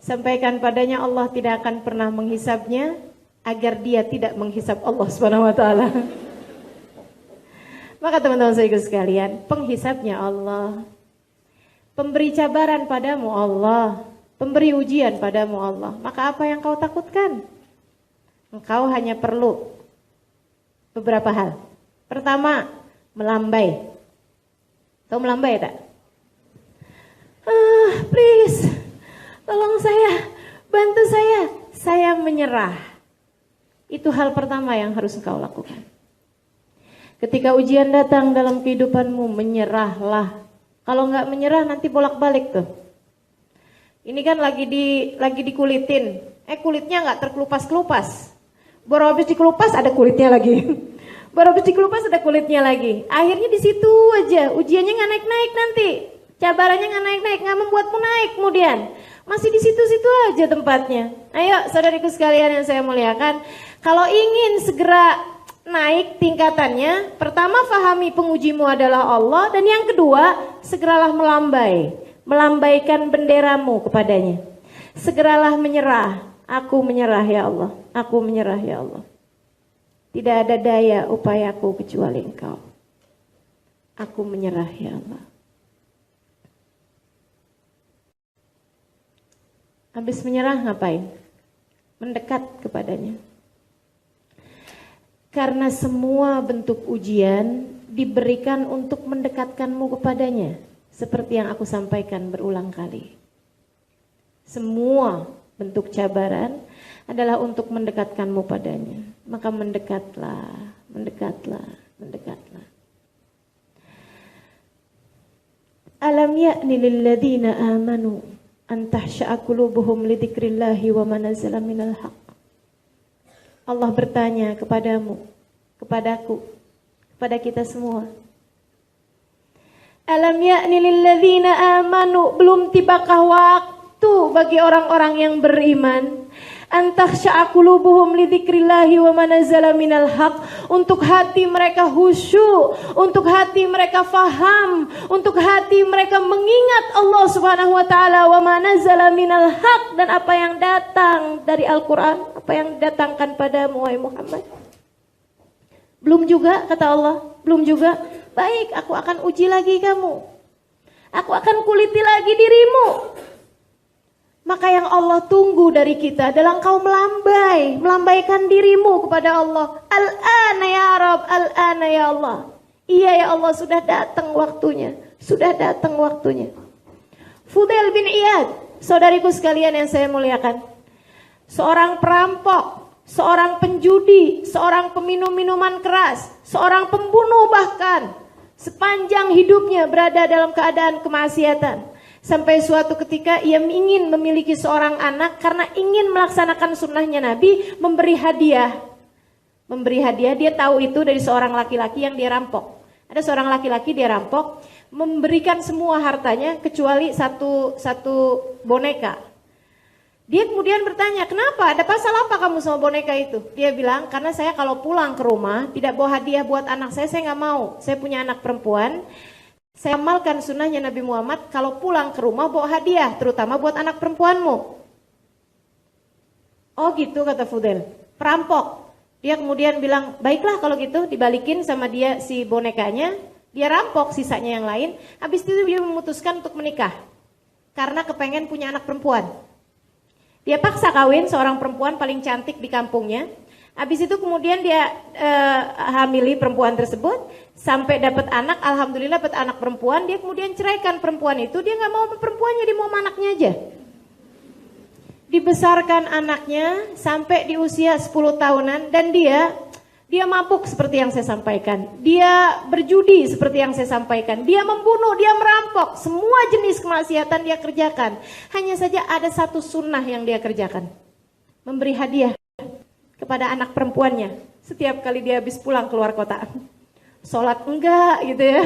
Speaker 1: sampaikan padanya Allah tidak akan pernah menghisapnya agar dia tidak menghisap Allah Subhanahu wa taala." Maka teman-teman saya sekalian, penghisapnya Allah. Pemberi cabaran padamu Allah, pemberi ujian padamu Allah. Maka apa yang kau takutkan? Engkau hanya perlu beberapa hal. Pertama, melambai. Tahu melambai tak? Please, tolong saya, bantu saya menyerah. Itu hal pertama yang harus engkau lakukan. Ketika ujian datang dalam kehidupanmu, menyerahlah. Kalau nggak menyerah nanti bolak-balik tuh. Ini kan lagi dikulitin, kulitnya nggak terkelupas-kelupas. Baru habis dikelupas ada kulitnya lagi. Baru habis dikelupas ada kulitnya lagi. Akhirnya di situ aja, ujiannya nggak naik-naik nanti, cabarannya nggak naik-naik, nggak membuatmu naik kemudian. Masih di situ-situ aja tempatnya. Ayo saudariku sekalian yang saya muliakan, kalau ingin segera naik tingkatannya, pertama fahami pengujimu adalah Allah, dan yang kedua segeralah melambaikan benderamu kepadanya. Segeralah menyerah. Aku menyerah ya Allah, aku menyerah ya Allah. Tidak ada daya upayaku kecuali Engkau. Aku menyerah ya Allah. Habis menyerah ngapain? Mendekat kepadanya. Karena semua bentuk ujian diberikan untuk mendekatkanmu kepadanya. Seperti yang aku sampaikan berulang kali. Semua bentuk cabaran adalah untuk mendekatkanmu padanya. Maka mendekatlah, mendekatlah, mendekatlah. Alam ya'ni lilladzina amanu an tahsha'a qulubuhum li dzikrillahi wa ma nazala minal haqq. Allah bertanya kepadamu, kepadaku, kepada kita semua. Alam ya'ni lilladzina amanu, belum tibakah waktu bagi orang-orang yang beriman, an tahsha'a qulubuhum li dzikrillahi wa ma nazala minal haqq, untuk hati mereka khusyuk, untuk hati mereka faham, untuk hati mereka mengingat Allah Subhanahu wa taala, wa ma nazala minal haqq, dan apa yang datang dari Al-Qur'an, apa yang didatangkan padamu wahai Muhammad. Belum juga, kata Allah, belum juga. Baik, aku akan uji lagi kamu. Aku akan kuliti lagi dirimu. Maka yang Allah tunggu dari kita adalah engkau melambaikan dirimu kepada Allah. Al-ana ya Rabb, al-ana ya Allah. Iya ya Allah, sudah datang waktunya. Sudah datang waktunya. Fudail bin Iyad, saudariku sekalian yang saya muliakan. Seorang perampok, seorang penjudi, seorang peminum minuman keras, seorang pembunuh bahkan. Sepanjang hidupnya berada dalam keadaan kemaksiatan. Sampai suatu ketika ia ingin memiliki seorang anak karena ingin melaksanakan sunnahnya Nabi, memberi hadiah. Memberi hadiah, dia tahu itu dari seorang laki-laki yang dia rampok. Ada seorang laki-laki dia rampok, memberikan semua hartanya kecuali satu boneka. Dia kemudian bertanya, kenapa? Ada pasal apa kamu sama boneka itu? Dia bilang, karena saya kalau pulang ke rumah tidak bawa hadiah buat anak saya nggak mau. Saya punya anak perempuan. Saya amalkan sunnahnya Nabi Muhammad, kalau pulang ke rumah bawa hadiah, terutama buat anak perempuanmu. Oh gitu, kata Fudail, perampok. Dia kemudian bilang, baiklah kalau gitu, dibalikin sama dia si bonekanya, dia rampok sisanya yang lain. Habis itu dia memutuskan untuk menikah, karena kepengen punya anak perempuan. Dia paksa kawin seorang perempuan paling cantik di kampungnya. Habis itu kemudian dia hamili perempuan tersebut, sampai dapat anak, alhamdulillah dapat anak perempuan. Dia kemudian ceraikan perempuan itu, dia nggak mau perempuannya, dia mau anaknya aja. Dibesarkan anaknya sampai di usia 10 tahunan dan dia mabuk seperti yang saya sampaikan. Dia berjudi seperti yang saya sampaikan. Dia membunuh, dia merampok, semua jenis kemaksiatan dia kerjakan. Hanya saja ada satu sunnah yang dia kerjakan, memberi hadiah kepada anak perempuannya setiap kali dia habis pulang keluar kota. Sholat enggak gitu ya,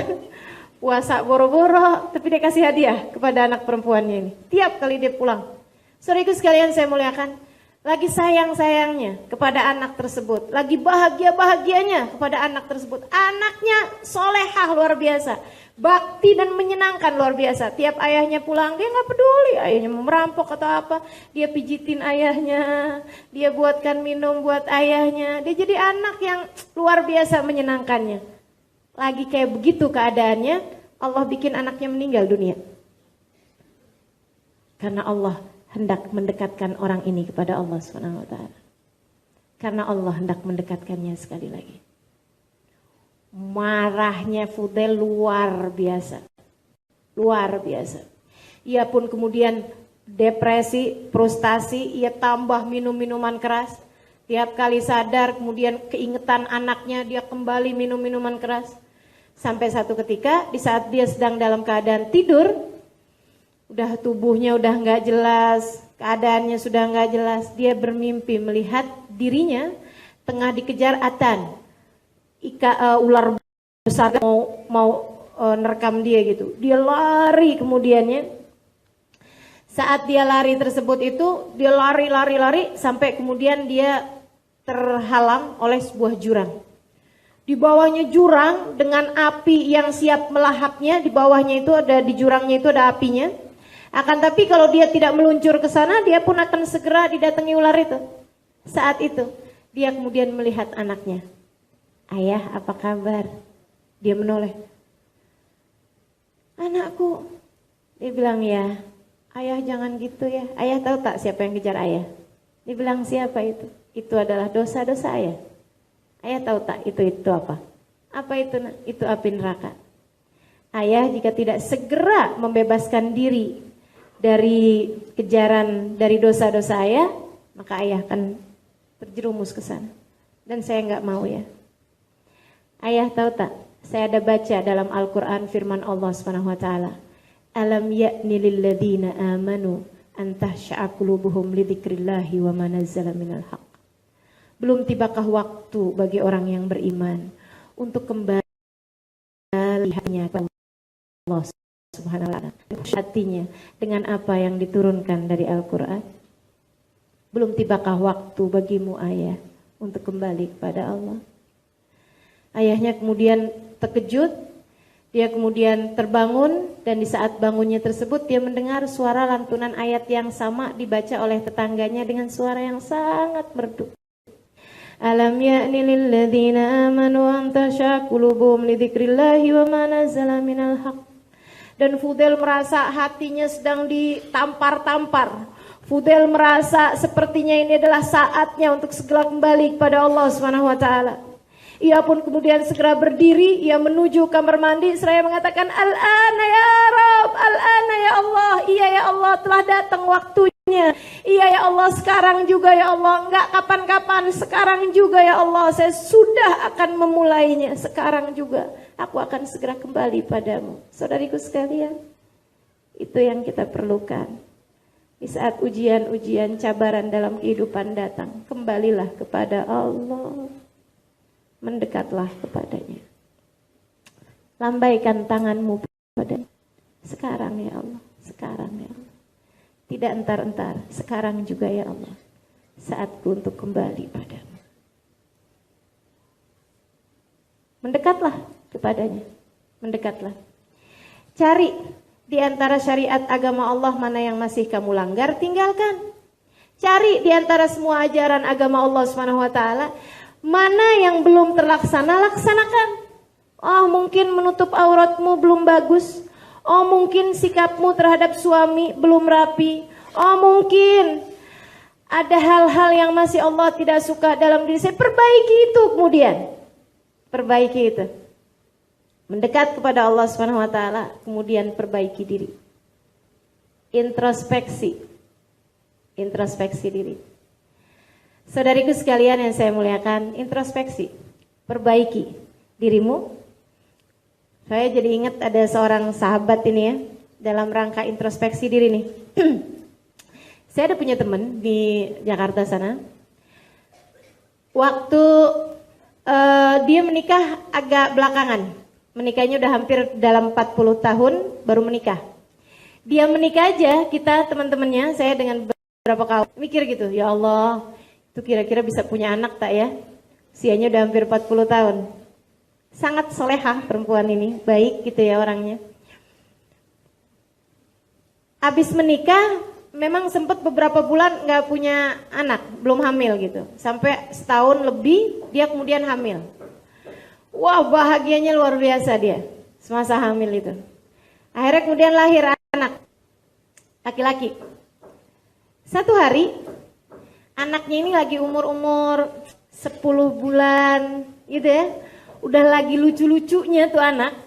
Speaker 1: puasa boro-boro, tapi dia kasih hadiah kepada anak perempuannya ini tiap kali dia pulang. Saudaraku sekalian saya muliakan, lagi sayang-sayangnya kepada anak tersebut, lagi bahagia-bahagianya kepada anak tersebut. Anaknya solehah luar biasa, bakti dan menyenangkan luar biasa. Tiap ayahnya pulang dia nggak peduli ayahnya mau merampok atau apa, dia pijitin ayahnya, dia buatkan minum buat ayahnya. Dia jadi anak yang luar biasa menyenangkannya. Lagi kayak begitu keadaannya, Allah bikin anaknya meninggal dunia. Karena Allah hendak mendekatkan orang ini kepada Allah Subhanahu wa taala. Karena Allah hendak mendekatkannya sekali lagi. Marahnya Fudail luar biasa. Luar biasa. Ia pun kemudian depresi, frustasi, ia tambah minum minuman keras. Tiap kali sadar kemudian keingetan anaknya, dia kembali minum minuman keras. Sampai satu ketika di saat dia sedang dalam keadaan tidur, udah tubuhnya udah nggak jelas, keadaannya sudah nggak jelas, dia bermimpi melihat dirinya tengah dikejar atan. Ular besar mau nerekam dia gitu. Dia lari kemudiannya. Saat dia lari tersebut itu, dia lari sampai kemudian dia terhalang oleh sebuah jurang. Di bawahnya jurang dengan api yang siap melahapnya, di bawahnya itu ada, di jurangnya itu ada apinya. Akan tapi kalau dia tidak meluncur ke sana, dia pun akan segera didatangi ular itu. Saat itu dia kemudian melihat anaknya. Ayah, apa kabar? Dia menoleh. Anakku. Dia bilang, ya ayah jangan gitu ya. Ayah tahu tak siapa yang kejar ayah? Dia bilang, siapa itu? Itu adalah dosa-dosa ayah. Ayah tahu tak itu apa? Apa itu? Itu api neraka. Ayah jika tidak segera membebaskan diri dari kejaran, dari dosa-dosa ayah, maka ayah akan terjerumus ke sana. Dan saya nggak mau ya. Ayah tahu tak? Saya ada baca dalam Al-Quran firman Allah SWT. Alam ya'ni lilladzina amanu an tahsha'a qulubuhum lidzikrillahi wa ma nazzala minal haqq. Belum tibakah waktu bagi orang yang beriman untuk kembali hatinya kepada Allah Subhanahu wa taala, hatinya dengan apa yang diturunkan dari Al-Quran. Belum tibakah waktu bagimu ayah untuk kembali kepada Allah. Ayahnya kemudian terkejut, dia kemudian terbangun, dan di saat bangunnya tersebut dia mendengar suara lantunan ayat yang sama dibaca oleh tetangganya dengan suara yang sangat merdu. Alam ya'ni lilladzina amanu an tasha'a qulubuhum lidzikrillahi wa ma nazzala minal haqq. Dan Fudel merasa hatinya sedang ditampar-tampar. Fudel merasa sepertinya ini adalah saatnya untuk segera kembali kepada Allah Subhanahu wa taala. Ia pun kemudian segera berdiri, ia menuju kamar mandi seraya mengatakan, Al-ana ya Rabb, Al-ana ya Allah. Iya ya Allah, telah datang waktunya. Iya ya Allah, sekarang juga ya Allah. Enggak kapan-kapan, sekarang juga ya Allah. Saya sudah akan memulainya, sekarang juga. Aku akan segera kembali padamu. Saudariku sekalian, itu yang kita perlukan. Di saat ujian-ujian, cabaran dalam kehidupan datang, kembalilah kepada Allah. Mendekatlah kepadanya. Lambaikan tanganmu kepadanya. Sekarang ya Allah, sekarang ya Allah. Tidak entar-entar, sekarang juga ya Allah. Saatku untuk kembali padamu. Mendekatlah kepadanya. Mendekatlah. Cari di antara syariat agama Allah mana yang masih kamu langgar, tinggalkan. Cari di antara semua ajaran agama Allah SWT, mana yang belum terlaksana, laksanakan. Oh, mungkin menutup auratmu belum bagus. Oh, mungkin sikapmu terhadap suami belum rapi. Oh, mungkin ada hal-hal yang masih Allah tidak suka dalam diri saya. Perbaiki itu kemudian. Perbaiki itu. Mendekat kepada Allah Subhanahu wa taala, kemudian perbaiki diri. Introspeksi. Introspeksi diri. Saudariku sekalian yang saya muliakan, introspeksi, perbaiki dirimu. Saya jadi ingat ada seorang sahabat ini ya, dalam rangka introspeksi diri nih. Saya ada punya teman di Jakarta sana. Waktu dia menikah agak belakangan, menikahnya udah hampir dalam 40 tahun baru menikah. Dia menikah aja, kita teman-temannya, saya dengan beberapa kawan mikir gitu, ya Allah, itu kira-kira bisa punya anak tak ya? Usianya udah hampir 40 tahun. Sangat solehah perempuan ini, baik gitu ya orangnya. Habis menikah, memang sempat beberapa bulan nggak punya anak, belum hamil gitu. Sampai setahun lebih, dia kemudian hamil. Wah, bahagianya luar biasa dia, semasa hamil itu. Akhirnya kemudian lahir anak, laki-laki. Satu hari, anaknya ini lagi umur-umur 10 bulan gitu ya. Udah lagi lucu-lucunya tuh anak.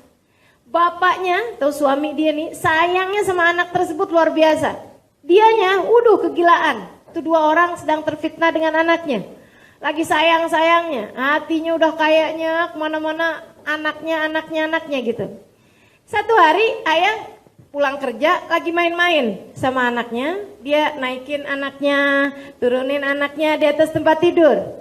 Speaker 1: Bapaknya atau suami dia nih sayangnya sama anak tersebut luar biasa. Dianya kegilaan. Itu dua orang sedang terfitnah dengan anaknya. Lagi sayang-sayangnya. Hatinya udah kayaknya kemana-mana anaknya gitu. Satu hari ayah pulang kerja lagi main-main sama anaknya. Dia naikin anaknya, turunin anaknya di atas tempat tidur.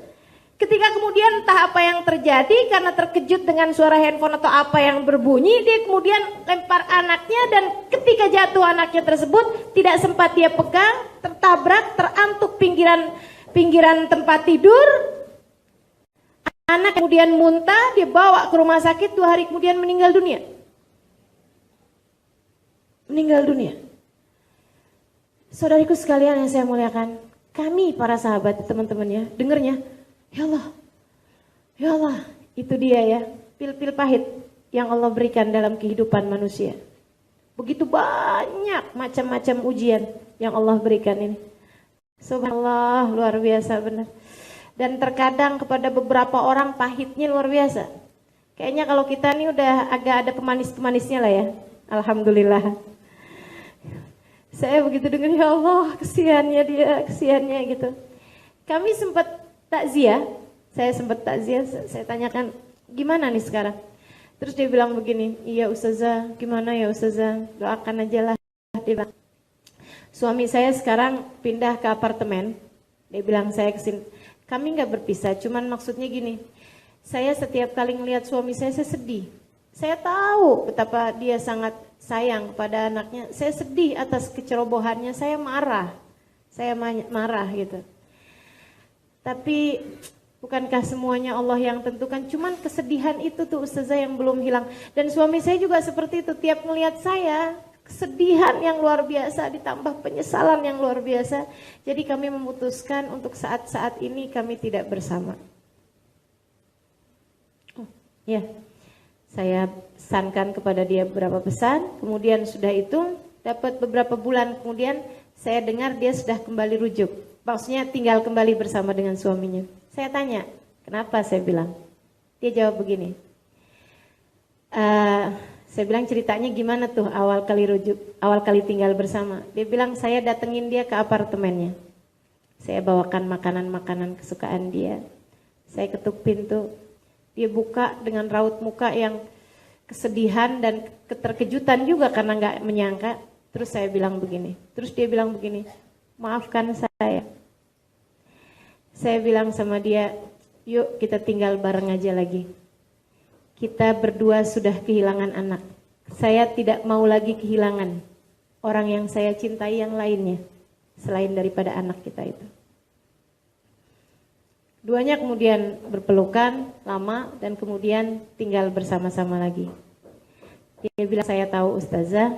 Speaker 1: Ketika kemudian entah apa yang terjadi karena terkejut dengan suara handphone atau apa yang berbunyi, dia kemudian lempar anaknya dan ketika jatuh anaknya tersebut tidak sempat dia pegang, tertabrak, terantuk pinggiran tempat tidur. Anak kemudian muntah, dia bawa ke rumah sakit, 2 hari kemudian meninggal dunia. Meninggal dunia. Saudariku sekalian yang saya muliakan, kami para sahabat teman-temannya dengernya, ya Allah, itu dia ya, pil-pil pahit yang Allah berikan dalam kehidupan manusia. Begitu banyak macam-macam ujian yang Allah berikan ini. Subhanallah, luar biasa benar. Dan terkadang kepada beberapa orang pahitnya luar biasa. Kayaknya kalau kita nih udah agak ada pemanis-pemanisnya lah ya. Alhamdulillah. Saya begitu dengar, ya Allah, kesiannya dia, kesiannya gitu. Kami sempat takziah, saya tanyakan, gimana nih sekarang? Terus dia bilang begini, iya Ustazah, gimana ya Ustazah, doakan aja lah. Dia bilang, suami saya sekarang pindah ke apartemen. Dia bilang saya kesini, kami nggak berpisah, cuman maksudnya gini, saya setiap kali ngelihat suami saya sedih. Saya tahu betapa dia sangat sayang pada anaknya. Saya sedih atas kecerobohannya, saya marah gitu. Tapi bukankah semuanya Allah yang tentukan? Cuman kesedihan itu tuh Ustazah yang belum hilang. Dan suami saya juga seperti itu, tiap ngelihat saya, kesedihan yang luar biasa ditambah penyesalan yang luar biasa. Jadi kami memutuskan untuk saat-saat ini kami tidak bersama. Ya, saya pesankan kepada dia beberapa pesan. Kemudian sudah itu dapat beberapa bulan kemudian saya dengar dia sudah kembali rujuk. Maksudnya tinggal kembali bersama dengan suaminya. Saya tanya, kenapa? Saya bilang. Dia jawab begini. Saya bilang ceritanya gimana tuh awal kali tinggal bersama. Dia bilang saya datengin dia ke apartemennya. Saya bawakan makanan-makanan kesukaan dia. Saya ketuk pintu. Dia buka dengan raut muka yang kesedihan dan keterkejutan juga karena nggak menyangka. Terus saya bilang begini. Terus dia bilang begini, maafkan saya. Saya bilang sama dia, yuk kita tinggal bareng aja lagi. Kita berdua sudah kehilangan anak. Saya tidak mau lagi kehilangan orang yang saya cintai yang lainnya selain daripada anak kita itu. Duanya kemudian berpelukan lama dan kemudian tinggal bersama-sama lagi. Dia bilang, saya tahu Ustazah,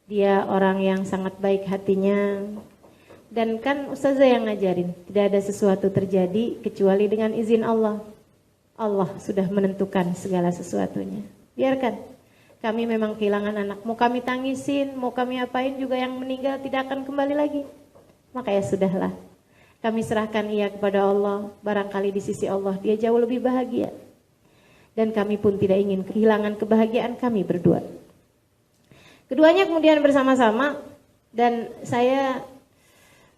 Speaker 1: dia orang yang sangat baik hatinya. Dan kan Ustazah yang ngajarin, tidak ada sesuatu terjadi kecuali dengan izin Allah. Allah sudah menentukan segala sesuatunya. Biarkan, kami memang kehilangan anak. Mau kami tangisin, mau kami apain juga yang meninggal tidak akan kembali lagi. Maka ya sudahlah, kami serahkan ia kepada Allah. Barangkali di sisi Allah dia jauh lebih bahagia. Dan kami pun tidak ingin kehilangan kebahagiaan kami berdua. Keduanya kemudian bersama-sama dan saya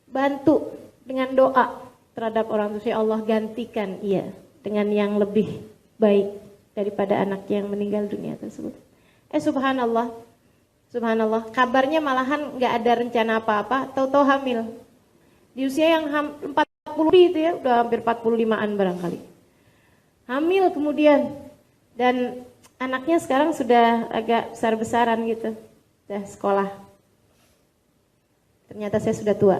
Speaker 1: bantu dengan doa terhadap orang tua. Allah gantikan ia dengan yang lebih baik daripada anaknya yang meninggal dunia tersebut. Subhanallah, kabarnya malahan nggak ada rencana apa-apa, tahu-tahu hamil. Di usia yang 40 itu ya, udah hampir 45-an barangkali. Hamil kemudian dan anaknya sekarang sudah agak besar-besaran gitu, sudah sekolah. Ternyata saya sudah tua.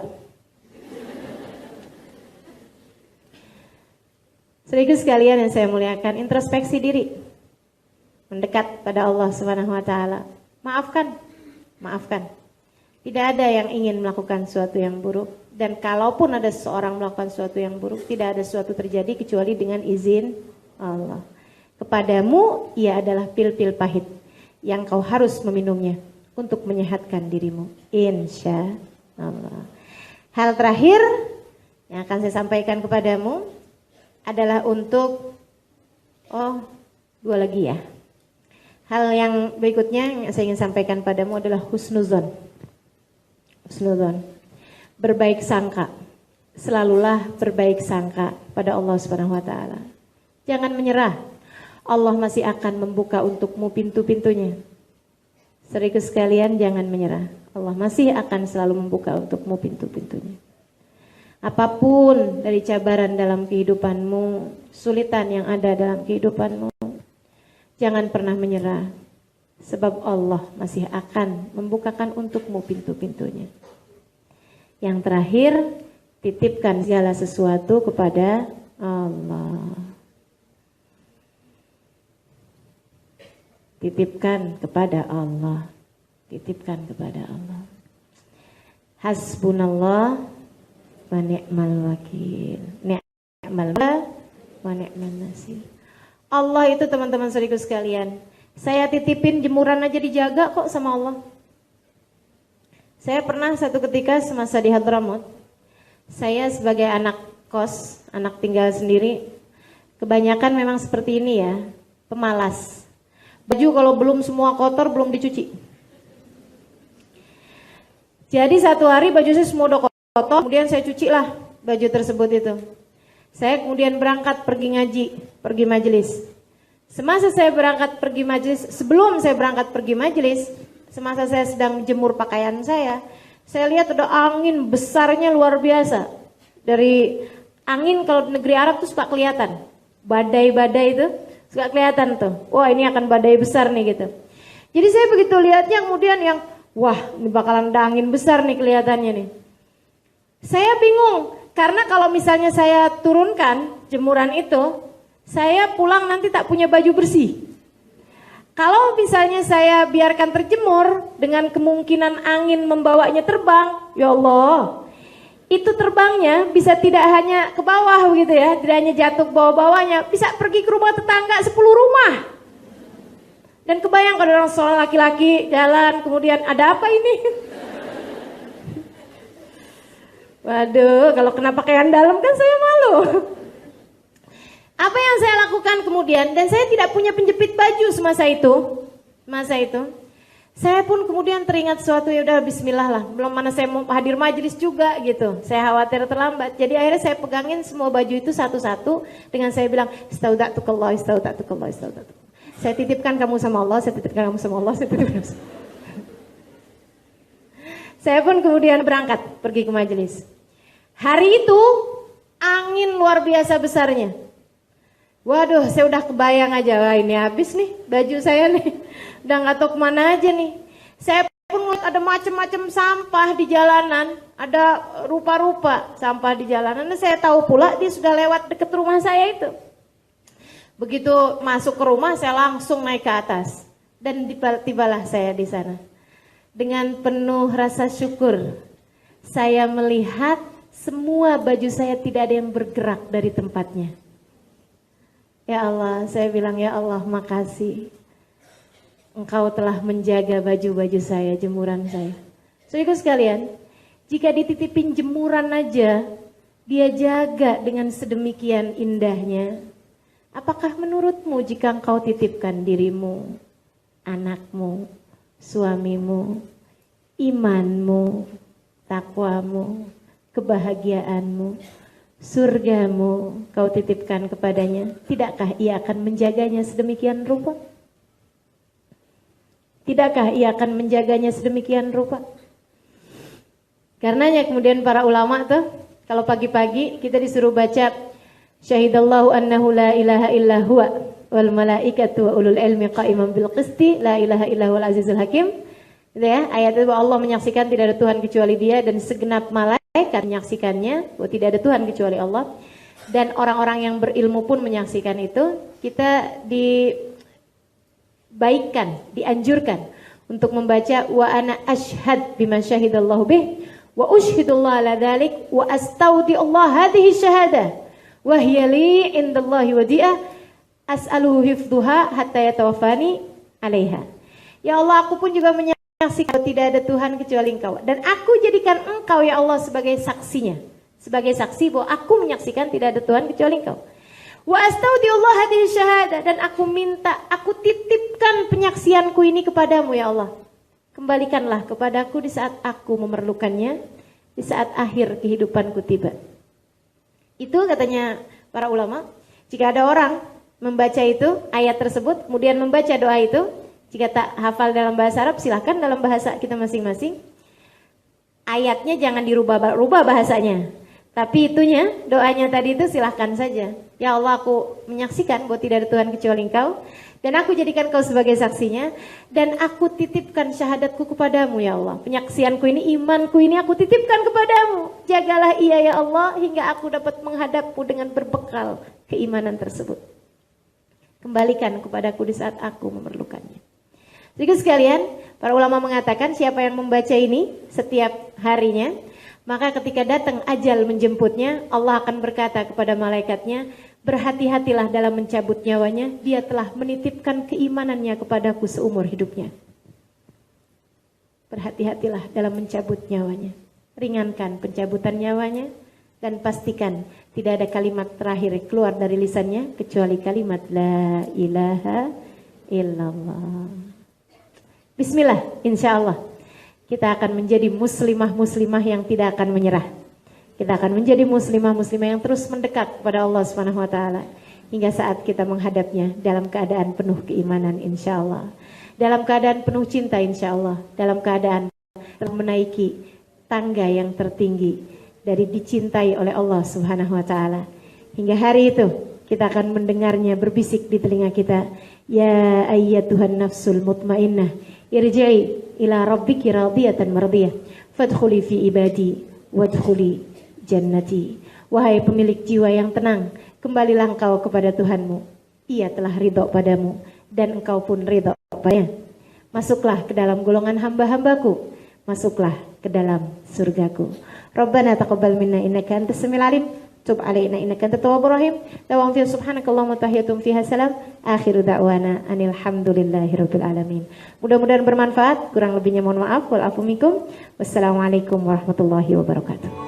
Speaker 1: Saudaraku sekalian yang saya muliakan, introspeksi diri, mendekat pada Allah Subhanahu wa taala. Maafkan. Tidak ada yang ingin melakukan sesuatu yang buruk, dan kalaupun ada seseorang melakukan sesuatu yang buruk, tidak ada sesuatu terjadi kecuali dengan izin Allah. Kepadamu ia adalah pil-pil pahit yang kau harus meminumnya untuk menyehatkan dirimu, insya Allah. Hal terakhir yang akan saya sampaikan kepadamu adalah untuk dua lagi ya. Hal yang berikutnya yang saya ingin sampaikan padamu adalah husnuzon. Berbaik sangka. Selalulah berbaik sangka pada Allah Subhanahu wa taala. Jangan menyerah. Allah masih akan membuka untukmu pintu-pintunya. Saudaraku sekalian, jangan menyerah. Allah masih akan selalu membuka untukmu pintu-pintunya. Apapun dari cabaran dalam kehidupanmu, sulitan yang ada dalam kehidupanmu, jangan pernah menyerah. Sebab Allah masih akan membukakan untukmu pintu-pintunya. Yang terakhir, titipkan segala sesuatu kepada Allah. Titipkan kepada Allah. Hasbunallah wa ni'mal wakil. Ni'mal wa ni'mal nasir. Allah itu teman-teman saudaraku sekalian, saya titipin jemuran aja dijaga kok sama Allah. Saya pernah satu ketika semasa di Hadramut, saya sebagai anak kos, anak tinggal sendiri, kebanyakan memang seperti ini ya, pemalas. Baju kalau belum semua kotor belum dicuci. Jadi satu hari baju saya semua udah kotor, kemudian saya cuci lah baju tersebut itu. Saya kemudian berangkat pergi ngaji, pergi majelis. Semasa saya berangkat pergi majelis, sebelum saya berangkat pergi majelis, semasa saya sedang menjemur pakaian saya lihat ada angin besarnya luar biasa. Dari angin kalau di negeri Arab tuh suka kelihatan. Badai-badai itu suka kelihatan tuh. Wah, ini akan badai besar nih gitu. Jadi saya begitu lihatnya kemudian yang wah, ini bakalan ada angin besar nih kelihatannya nih. Saya bingung karena kalau misalnya saya turunkan jemuran itu, saya pulang nanti tak punya baju bersih. Kalau misalnya saya biarkan terjemur dengan kemungkinan angin membawanya terbang, ya Allah, itu terbangnya bisa tidak hanya ke bawah begitu ya, tidak hanya jatuh ke bawah-bawahnya, bisa pergi ke rumah tetangga 10 rumah. Dan kebayang kalau orang seorang laki-laki jalan kemudian ada apa ini? Waduh, kalau kena pakaian dalam kan saya malu. Apa yang saya lakukan kemudian, dan saya tidak punya penjepit baju semasa itu. Saya pun kemudian teringat suatu, ya udah bismillah lah. Belum mana saya mau hadir majelis juga gitu. Saya khawatir terlambat. Jadi akhirnya saya pegangin semua baju itu satu-satu dengan saya bilang, istaudatukallah. Saya titipkan kamu sama Allah, saya titipkan kamu sama Allah, saya titipkan kamu sama Allah. Saya pun kemudian berangkat pergi ke majelis. Hari itu angin luar biasa besarnya. Waduh, saya udah kebayang aja, wah ini habis nih baju saya nih. Udah gak tahu kemana aja nih. Saya pun ngeliat ada macam-macam sampah di jalanan. Ada rupa-rupa sampah di jalanan. Dan saya tahu pula dia sudah lewat deket rumah saya itu. Begitu masuk ke rumah, saya langsung naik ke atas. Dan tibalah saya di sana. Dengan penuh rasa syukur, saya melihat semua baju saya tidak ada yang bergerak dari tempatnya. Ya Allah, saya bilang ya Allah makasih. Engkau telah menjaga baju-baju saya, jemuran saya. Saudaraku sekalian, jika dititipin jemuran aja, dia jaga dengan sedemikian indahnya. Apakah menurutmu jika engkau titipkan dirimu, anakmu, suamimu, imanmu, takwamu, kebahagiaanmu, surgamu kau titipkan kepadanya, tidakkah ia akan menjaganya sedemikian rupa? Tidakkah ia akan menjaganya sedemikian rupa? Karenanya kemudian para ulama tuh, kalau pagi-pagi kita disuruh baca syahidallahu annahu la ilaha illa huwa wal malaikatu wa ulul ilmi qa'iman bil qisti la ilaha illa huwal azizul hakim. Gitu ya, ayat itu Allah menyaksikan tidak ada Tuhan kecuali Dia dan segenap malaikat menyaksikannya bahwa tidak ada Tuhan kecuali Allah, dan orang-orang yang berilmu pun menyaksikan itu. Kita dibaikkan, dianjurkan untuk membaca wa ana ashhad bima syahidallahu bih wa ushhidullah ala dzalik wa astaudiullah hadhihi syahadah wa hiya li indallahi wadi'ah as'aluhu hifdhuha hatta yatawaffani 'alaiha. Ya Allah, aku pun juga menyaksikan tidak ada Tuhan kecuali Engkau, dan aku jadikan Engkau ya Allah sebagai saksinya, sebagai saksi bahwa aku menyaksikan tidak ada Tuhan kecuali Engkau. Wa astaudiullah hadhihi syahadah, dan aku minta, aku titipkan penyaksianku ini kepadamu ya Allah. Kembalikanlah kepadaku di saat aku memerlukannya, di saat akhir kehidupanku tiba. Itu katanya para ulama, jika ada orang membaca itu, ayat tersebut, kemudian membaca doa itu, jika tak hafal dalam bahasa Arab, silahkan dalam bahasa kita masing-masing. Ayatnya jangan dirubah-rubah bahasanya. Tapi itunya, doanya tadi itu silahkan saja. Ya Allah, aku menyaksikan bahwa tidak ada Tuhan kecuali Engkau, dan aku jadikan Kau sebagai saksinya, dan aku titipkan syahadatku kepadamu ya Allah. Penyaksianku ini, imanku ini aku titipkan kepadamu. Jagalah ia ya Allah, hingga aku dapat menghadapmu dengan berbekal keimanan tersebut. Kembalikan kepadaku di saat aku memerlukannya. Jadi sekalian, para ulama mengatakan siapa yang membaca ini setiap harinya, maka ketika datang ajal menjemputnya, Allah akan berkata kepada malaikatnya, berhati-hatilah dalam mencabut nyawanya, dia telah menitipkan keimanannya kepadaku seumur hidupnya. Berhati-hatilah dalam mencabut nyawanya, ringankan pencabutan nyawanya, dan pastikan tidak ada kalimat terakhir keluar dari lisannya kecuali kalimat la ilaha illallah. Bismillah, insya Allah kita akan menjadi muslimah-muslimah yang tidak akan menyerah. Kita akan menjadi muslimah-muslimah yang terus mendekat kepada Allah Subhanahu wa taala hingga saat kita menghadapnya dalam keadaan penuh keimanan insyaallah. Dalam keadaan penuh cinta insyaallah, dalam keadaan menaiki tangga yang tertinggi dari dicintai oleh Allah Subhanahu wa taala. Hingga hari itu kita akan mendengarnya berbisik di telinga kita, ya ayyatuhan nafsul mutmainnah, irji'i ila rabbiki radiyatan mardiyah, fadkhuli fi ibadi wadkhuli jannati. Wahai pemilik jiwa yang tenang, kembalilah engkau kepada Tuhanmu. Ia telah ridho padamu dan engkau pun ridho padanya. Masuklah ke dalam golongan hamba-hambaku, masuklah ke dalam surgaku. Rabbana taqabbal minna innaka antas samiul alim, tub alaina innaka antat tawwabur rahim. Dawam fi subhanakallahumma tahiyatum fiha salam. Akhiru da'wana anil hamdulillahirabbil alamin. Mudah-mudahan bermanfaat, kurang lebihnya mohon maaf. Wal afu minkum. Wassalamualaikum warahmatullahi wabarakatuh.